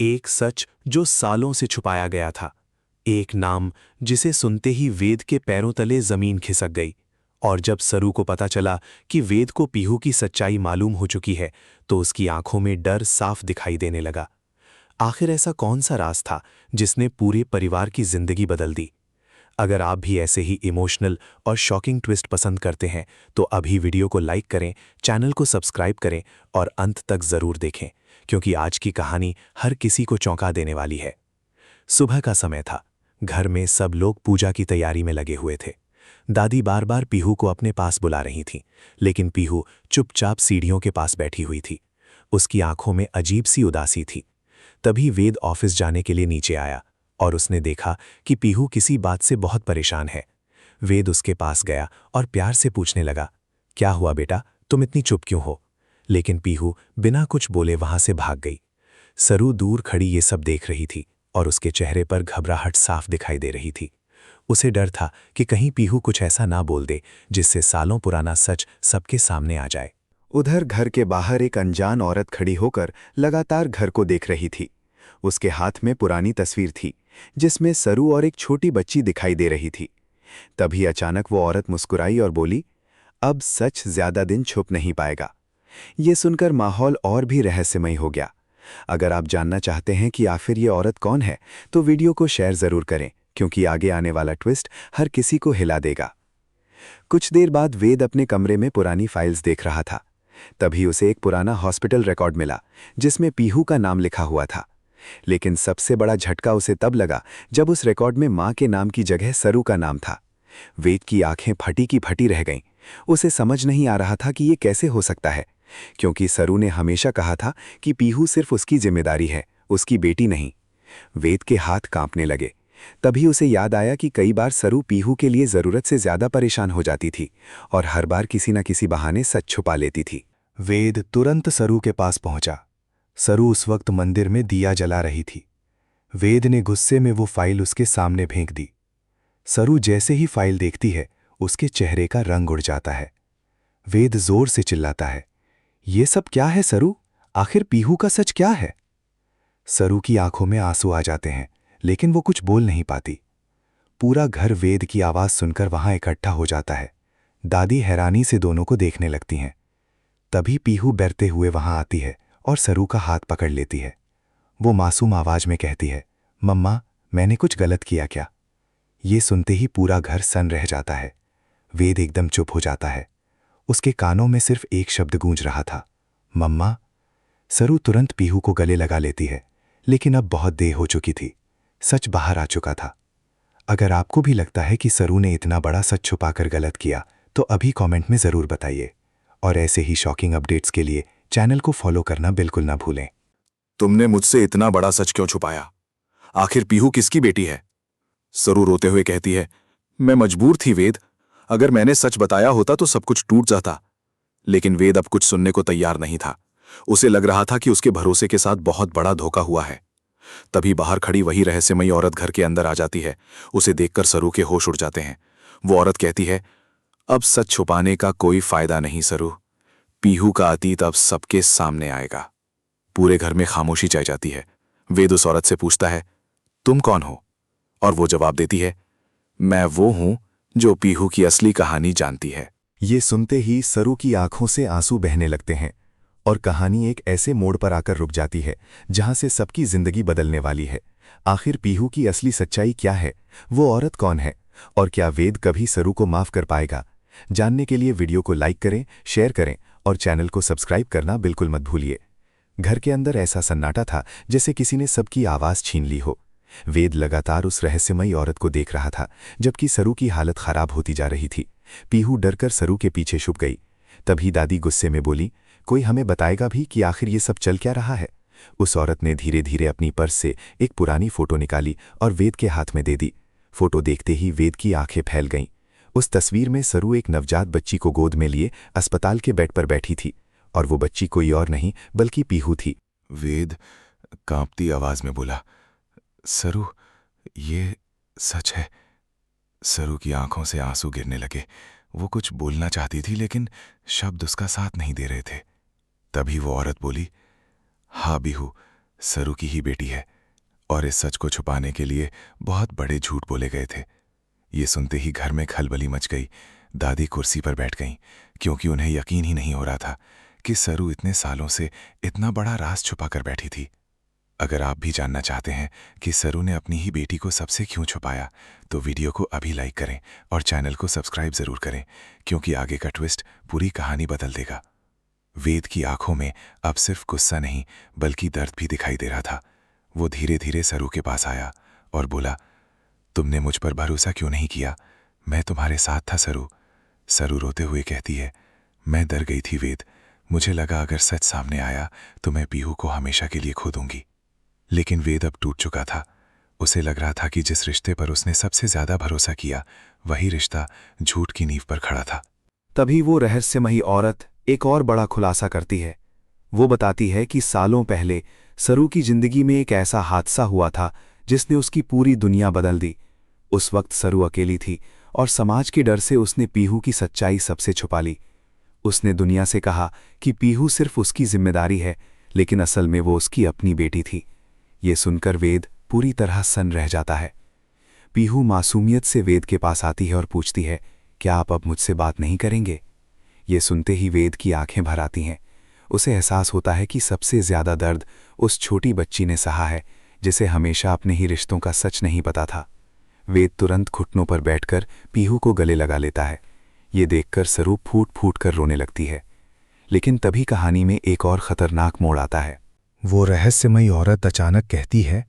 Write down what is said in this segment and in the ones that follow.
एक सच जो सालों से छुपाया गया था। एक नाम जिसे सुनते ही वेद के पैरों तले जमीन खिसक गई। और जब सरू को पता चला कि वेद को पीहू की सच्चाई मालूम हो चुकी है, तो उसकी आंखों में डर साफ दिखाई देने लगा। आखिर ऐसा कौन सा राज था जिसने पूरे परिवार की जिंदगी बदल दी? अगर आप भी ऐसे ही इमोशनल और शॉकिंग ट्विस्ट पसंद करते हैं, तो अभी वीडियो को लाइक करें, चैनल को सब्सक्राइब करें और अंत तक जरूर देखें, क्योंकि आज की कहानी हर किसी को चौंका देने वाली है। सुबह का समय था। घर में सब लोग पूजा की तैयारी में लगे हुए थे। दादी बार बार पीहू को अपने पास बुला रही थीं, लेकिन पीहू चुपचाप सीढ़ियों के पास बैठी हुई थी। उसकी आंखों में अजीब सी उदासी थी। तभी वेद ऑफिस जाने के लिए नीचे आया और उसने देखा कि पीहू किसी बात से बहुत परेशान है। वेद उसके पास गया और प्यार से पूछने लगा, क्या हुआ बेटा, तुम इतनी चुप क्यों हो? लेकिन पीहू बिना कुछ बोले वहां से भाग गई। सरू दूर खड़ी ये सब देख रही थी और उसके चेहरे पर घबराहट साफ दिखाई दे रही थी। उसे डर था कि कहीं पीहू कुछ ऐसा ना बोल दे जिससे सालों पुराना सच सबके सामने आ जाए। उधर घर के बाहर एक अनजान औरत खड़ी होकर लगातार घर को देख रही थी। उसके हाथ में पुरानी तस्वीर थी जिसमें सरू और एक छोटी बच्ची दिखाई दे रही थी। तभी अचानक वो औरत मुस्कुराई और बोली, अब सच ज्यादा दिन छुप नहीं पाएगा। ये सुनकर माहौल और भी रहस्यमय हो गया। अगर आप जानना चाहते हैं कि आखिर ये औरत कौन है, तो वीडियो को शेयर जरूर करें, क्योंकि आगे आने वाला ट्विस्ट हर किसी को हिला देगा। कुछ देर बाद वेद अपने कमरे में पुरानी फाइल्स देख रहा था। तभी उसे एक पुराना हॉस्पिटल रिकॉर्ड मिला जिसमें पीहू का नाम लिखा हुआ था। लेकिन सबसे बड़ा झटका उसे तब लगा जब उस रिकॉर्ड में मां के नाम की जगह सरू का नाम था। वेद की आंखें फटी की फटी रह गईं। उसे समझ नहीं आ रहा था कि ये कैसे हो सकता है, क्योंकि सरू ने हमेशा कहा था कि पीहू सिर्फ उसकी जिम्मेदारी है, उसकी बेटी नहीं। वेद के हाथ कांपने लगे। तभी उसे याद आया कि कई बार सरू पीहू के लिए जरूरत से ज्यादा परेशान हो जाती थी और हर बार किसी न किसी बहाने सच छुपा लेती थी। वेद तुरंत सरू के पास पहुंचा। सरू उस वक्त मंदिर में दिया जला रही थी। वेद ने गुस्से में वो फाइल उसके सामने फेंक दी। सरू जैसे ही फाइल देखती है, उसके चेहरे का रंग उड़ जाता है। वेद जोर से चिल्लाता है, ये सब क्या है सरू? आखिर पीहू का सच क्या है? सरू की आंखों में आंसू आ जाते हैं, लेकिन वो कुछ बोल नहीं पाती। पूरा घर वेद की आवाज सुनकर वहां इकट्ठा हो जाता है। दादी हैरानी से दोनों को देखने लगती हैं। तभी पीहू डरते हुए वहां आती है और सरू का हाथ पकड़ लेती है। वो मासूम आवाज में कहती है, मम्मा, मैंने कुछ गलत किया क्या? ये सुनते ही पूरा घर सन्न रह जाता है। वेद एकदम चुप हो जाता है। उसके कानों में सिर्फ एक शब्द गूंज रहा था, मम्मा। सरू तुरंत पीहू को गले लगा लेती है, लेकिन अब बहुत देर हो चुकी थी। सच बाहर आ चुका था। अगर आपको भी लगता है कि सरू ने इतना बड़ा सच छुपाकर गलत किया, तो अभी कमेंट में ज़रूर बताइए। और ऐसे ही शॉकिंग अपडेट्स के लिए चैनल को फॉलो करना बिल्कुल ना भूलें। तुमने मुझसे इतना बड़ा सच क्यों छुपाया? आखिर पीहू किसकी बेटी है? सरू रोते हुए कहती है, मैं मजबूर थी वेद। अगर मैंने सच बताया होता तो सब कुछ टूट जाता। लेकिन वेद अब कुछ सुनने को तैयार नहीं था। उसे लग रहा था कि उसके भरोसे के साथ बहुत बड़ा धोखा हुआ है। तभी बाहर खड़ी वही रहस्यमयी औरत घर के अंदर आ जाती है। उसे देखकर सरू के होश उड़ जाते हैं। वो औरत कहती है, अब सच छुपाने का कोई फायदा नहीं सरू। पीहू का अतीत अब सबके सामने आएगा। पूरे घर में खामोशी छाई जाती है। वेद उस औरत से पूछता है, तुम कौन हो? और वो जवाब देती है, मैं वो हूं जो पीहू की असली कहानी जानती है। ये सुनते ही सरू की आंखों से आंसू बहने लगते हैं और कहानी एक ऐसे मोड़ पर आकर रुक जाती है जहां से सबकी जिंदगी बदलने वाली है। आखिर पीहू की असली सच्चाई क्या है? वो औरत कौन है? और क्या वेद कभी सरू को माफ कर पाएगा? जानने के लिए वीडियो को लाइक करें, शेयर करें और चैनल को सब्सक्राइब करना बिल्कुल मत भूलिए। घर के अंदर ऐसा सन्नाटा था जैसे किसी ने सबकी आवाज छीन ली हो। वेद लगातार उस रहस्यमयी औरत को देख रहा था, जबकि सरू की हालत खराब होती जा रही थी। पीहू डरकर सरू के पीछे छुप गई। तभी दादी गुस्से में बोली, कोई हमें बताएगा भी कि आखिर ये सब चल क्या रहा है? उस औरत ने धीरे धीरे अपनी पर्स से एक पुरानी फोटो निकाली और वेद के हाथ में दे दी। फोटो देखते ही वेद की आंखें फैल गईं। उस तस्वीर में सरू एक नवजात बच्ची को गोद में लिए अस्पताल के बेड पर बैठी थी और वो बच्ची कोई और नहीं बल्कि पीहू थी। वेद कांपती आवाज में बोला, सरू, ये सच है। सरू की आंखों से आंसू गिरने लगे। वो कुछ बोलना चाहती थी, लेकिन शब्द उसका साथ नहीं दे रहे थे। तभी वो औरत बोली, हाँ पीहू, सरू की ही बेटी है और इस सच को छुपाने के लिए बहुत बड़े झूठ बोले गए थे। ये सुनते ही घर में खलबली मच गई। दादी कुर्सी पर बैठ गईं क्योंकि उन्हें यकीन ही नहीं हो रहा था कि सरू इतने सालों से इतना बड़ा राज छुपा कर बैठी थी। अगर आप भी जानना चाहते हैं कि सरू ने अपनी ही बेटी को सबसे क्यों छुपाया, तो वीडियो को अभी लाइक करें और चैनल को सब्सक्राइब जरूर करें, क्योंकि आगे का ट्विस्ट पूरी कहानी बदल देगा। वेद की आंखों में अब सिर्फ गुस्सा नहीं बल्कि दर्द भी दिखाई दे रहा था। वो धीरे धीरे सरू के पास आया और बोला, तुमने मुझ पर भरोसा क्यों नहीं किया? मैं तुम्हारे साथ था सरू। सरू रोते हुए कहती है, मैं डर गई थी वेद। मुझे लगा अगर सच सामने आया तो मैं पीहू को हमेशा के लिए खो दूंगी। लेकिन वेद अब टूट चुका था। उसे लग रहा था कि जिस रिश्ते पर उसने सबसे ज्यादा भरोसा किया, वही रिश्ता झूठ की नींव पर खड़ा था। तभी वो रहस्यमयी औरत एक और बड़ा खुलासा करती है। वो बताती है कि सालों पहले सरू की जिंदगी में एक ऐसा हादसा हुआ था जिसने उसकी पूरी दुनिया बदल दी। उस वक्त सरू अकेली थी और समाज के डर से उसने पीहू की सच्चाई सबसे छुपा ली। उसने दुनिया से कहा कि पीहू सिर्फ उसकी जिम्मेदारी है, लेकिन असल में वो उसकी अपनी बेटी थी। ये सुनकर वेद पूरी तरह सन्न रह जाता है। पीहू मासूमियत से वेद के पास आती है और पूछती है, क्या आप अब मुझसे बात नहीं करेंगे? ये सुनते ही वेद की आंखें भर आती हैं। उसे एहसास होता है कि सबसे ज्यादा दर्द उस छोटी बच्ची ने सहा है जिसे हमेशा अपने ही रिश्तों का सच नहीं पता था। वेद तुरंत घुटनों पर बैठकर पीहू को गले लगा लेता है। ये देखकर सरू फूट फूट कर रोने लगती है। लेकिन तभी कहानी में एक और खतरनाक मोड़ आता है। वो रहस्यमयी औरत अचानक कहती है,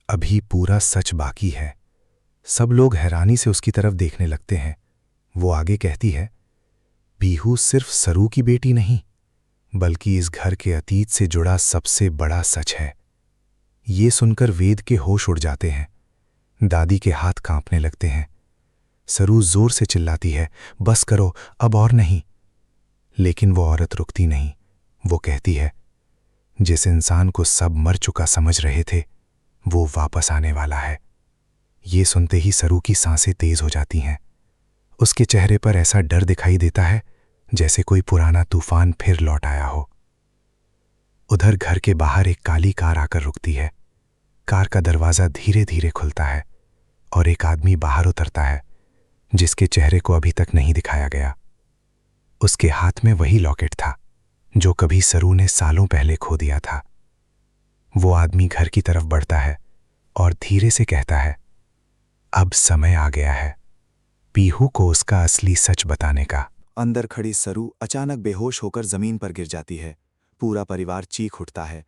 अभी पूरा सच बाकी है। सब लोग हैरानी से उसकी तरफ देखने लगते हैं। वो आगे कहती है, पीहू सिर्फ सरू की बेटी नहीं बल्कि इस घर के अतीत से जुड़ा सबसे बड़ा सच है। ये सुनकर वेद के होश उड़ जाते हैं। दादी के हाथ कांपने लगते हैं। सरू जोर से चिल्लाती है, बस करो, अब और नहीं। लेकिन वो औरत रुकती नहीं। वो कहती है, जिस इंसान को सब मर चुका समझ रहे थे वो वापस आने वाला है। ये सुनते ही सरू की सांसें तेज हो जाती हैं। उसके चेहरे पर ऐसा डर दिखाई देता है जैसे कोई पुराना तूफान फिर लौट आया हो। उधर घर के बाहर एक काली कार आकर रुकती है। कार का दरवाजा धीरे धीरे खुलता है और एक आदमी बाहर उतरता है जिसके चेहरे को अभी तक नहीं दिखाया गया। उसके हाथ में वही लॉकेट था जो कभी सरू ने सालों पहले खो दिया था। वो आदमी घर की तरफ बढ़ता है और धीरे से कहता है, अब समय आ गया है पीहू को उसका असली सच बताने का। अंदर खड़ी सरू अचानक बेहोश होकर जमीन पर गिर जाती है। पूरा परिवार चीख उठता है।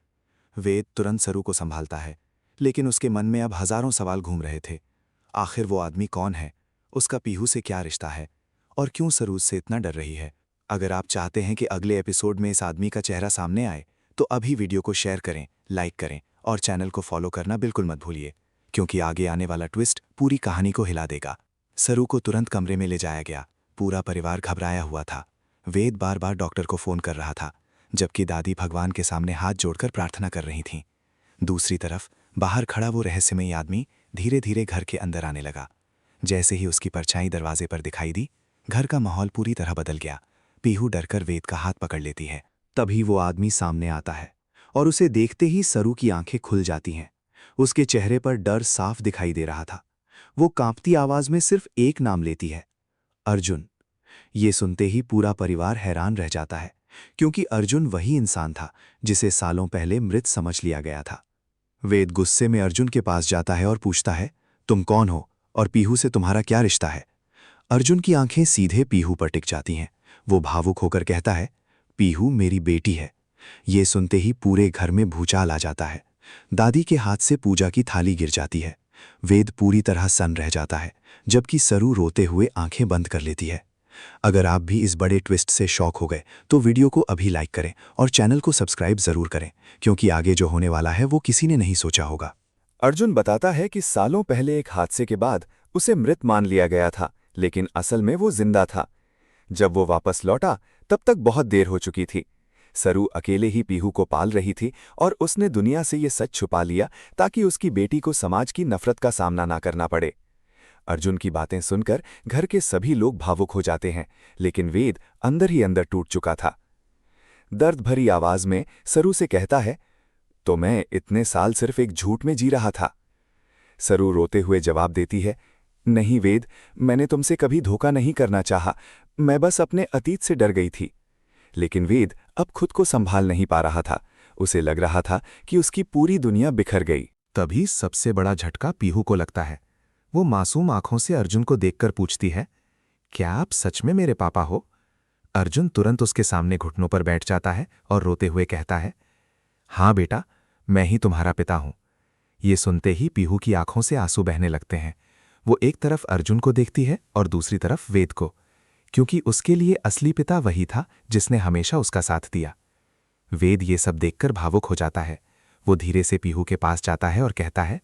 वेद तुरंत सरू को संभालता है, लेकिन उसके मन में अब हजारों सवाल घूम रहे थे। आखिर वो आदमी कौन है? उसका पीहू से क्या रिश्ता है? और क्यों सरू उससे इतना डर रही है? अगर आप चाहते हैं कि अगले एपिसोड में इस आदमी का चेहरा सामने आए, तो अभी वीडियो को शेयर करें, लाइक करें और चैनल को फॉलो करना बिल्कुल मत भूलिए, क्योंकि आगे आने वाला ट्विस्ट पूरी कहानी को हिला देगा। सरू को तुरंत कमरे में ले जाया गया। पूरा परिवार घबराया हुआ था। वेद बार बार डॉक्टर को फोन कर रहा था, जबकि दादी भगवान के सामने हाथ जोड़कर प्रार्थना कर रही थीं। दूसरी तरफ बाहर खड़ा वो रहस्यमयी आदमी धीरे धीरे घर के अंदर आने लगा। जैसे ही उसकी परछाई दरवाजे पर दिखाई दी, घर का माहौल पूरी तरह बदल गया। पीहू डरकर वेद का हाथ पकड़ लेती है। तभी वो आदमी सामने आता है और उसे देखते ही सरू की आंखें खुल जाती हैं। उसके चेहरे पर डर साफ दिखाई दे रहा था। वो कांपती आवाज में सिर्फ एक नाम लेती है, अर्जुन। ये सुनते ही पूरा परिवार हैरान रह जाता है, क्योंकि अर्जुन वही इंसान था जिसे सालों पहले मृत समझ लिया गया था। वेद गुस्से में अर्जुन के पास जाता है और पूछता है, तुम कौन हो और पीहू से तुम्हारा क्या रिश्ता है? अर्जुन की आंखें सीधे पीहू पर टिक जाती हैं। वो भावुक होकर कहता है, पीहू मेरी बेटी है। ये सुनते ही पूरे घर में भूचाल आ जाता है। दादी के हाथ से पूजा की थाली गिर जाती है। वेद पूरी तरह सन्न रह जाता है, जबकि सरू रोते हुए आंखें बंद कर लेती है। अगर आप भी इस बड़े ट्विस्ट से शॉक हो गए तो वीडियो को अभी लाइक करें और चैनल को सब्सक्राइब जरूर करें, क्योंकि आगे जो होने वाला है वो किसी ने नहीं सोचा होगा। अर्जुन बताता है कि सालों पहले एक हादसे के बाद उसे मृत मान लिया गया था, लेकिन असल में वो जिंदा था। जब वो वापस लौटा तब तक बहुत देर हो चुकी थी। सरू अकेले ही पीहू को पाल रही थी और उसने दुनिया से ये सच छुपा लिया ताकि उसकी बेटी को समाज की नफरत का सामना ना करना पड़े। अर्जुन की बातें सुनकर घर के सभी लोग भावुक हो जाते हैं, लेकिन वेद अंदर ही अंदर टूट चुका था। दर्द भरी आवाज में सरू से कहता है, तो मैं इतने साल सिर्फ एक झूठ में जी रहा था। सरू रोते हुए जवाब देती है, नहीं वेद, मैंने तुमसे कभी धोखा नहीं करना चाहा, मैं बस अपने अतीत से डर गई थी। लेकिन वेद अब खुद को संभाल नहीं पा रहा था। उसे लग रहा था कि उसकी पूरी दुनिया बिखर गई। तभी सबसे बड़ा झटका पीहू को लगता है। वो मासूम आंखों से अर्जुन को देखकर पूछती है, क्या आप सच में मेरे पापा हो? अर्जुन तुरंत उसके सामने घुटनों पर बैठ जाता है और रोते हुए कहता है, हाँ बेटा, मैं ही तुम्हारा पिता हूं। ये सुनते ही पीहू की आंखों से आंसू बहने लगते हैं। वो एक तरफ अर्जुन को देखती है और दूसरी तरफ वेद को, क्योंकि उसके लिए असली पिता वही था जिसने हमेशा उसका साथ दिया। वेद ये सब देखकर भावुक हो जाता है। वो धीरे से पीहू के पास जाता है और कहता है,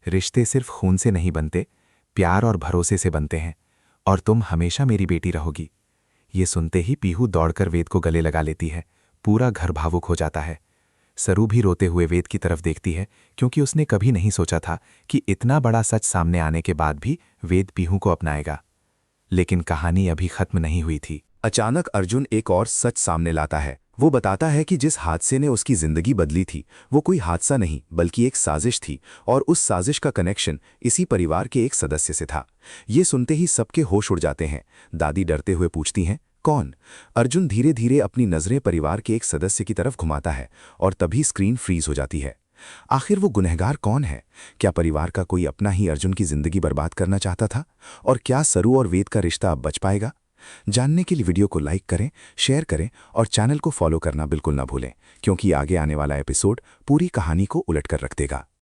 रिश्ते सिर्फ खून से नहीं बनते, प्यार और भरोसे से बनते हैं, और तुम हमेशा मेरी बेटी रहोगी। ये सुनते ही पीहू दौड़कर वेद को गले लगा लेती है। पूरा घर भावुक हो जाता है। सरू भी रोते हुए वेद की तरफ देखती है, क्योंकि उसने कभी नहीं सोचा था कि इतना बड़ा सच सामने आने के बाद भी वेद पीहू को अपनाएगा। लेकिन कहानी अभी खत्म नहीं हुई थी। अचानक अर्जुन एक और सच सामने लाता है। वो बताता है कि जिस हादसे ने उसकी जिंदगी बदली थी वो कोई हादसा नहीं बल्कि एक साजिश थी, और उस साजिश का कनेक्शन इसी परिवार के एक सदस्य से था। ये सुनते ही सबके होश उड़ जाते हैं। दादी डरते हुए पूछती हैं, कौन? अर्जुन धीरे धीरे अपनी नजरें परिवार के एक सदस्य की तरफ घुमाता है और तभी स्क्रीन फ्रीज हो जाती है। आखिर वो गुनहगार कौन है? क्या परिवार का कोई अपना ही अर्जुन की जिंदगी बर्बाद करना चाहता था? और क्या सरू और वेद का रिश्ता अब बच पाएगा? जानने के लिए वीडियो को लाइक करें, शेयर करें और चैनल को फॉलो करना बिल्कुल ना भूलें, क्योंकि आगे आने वाला एपिसोड पूरी कहानी को उलट कर रख देगा।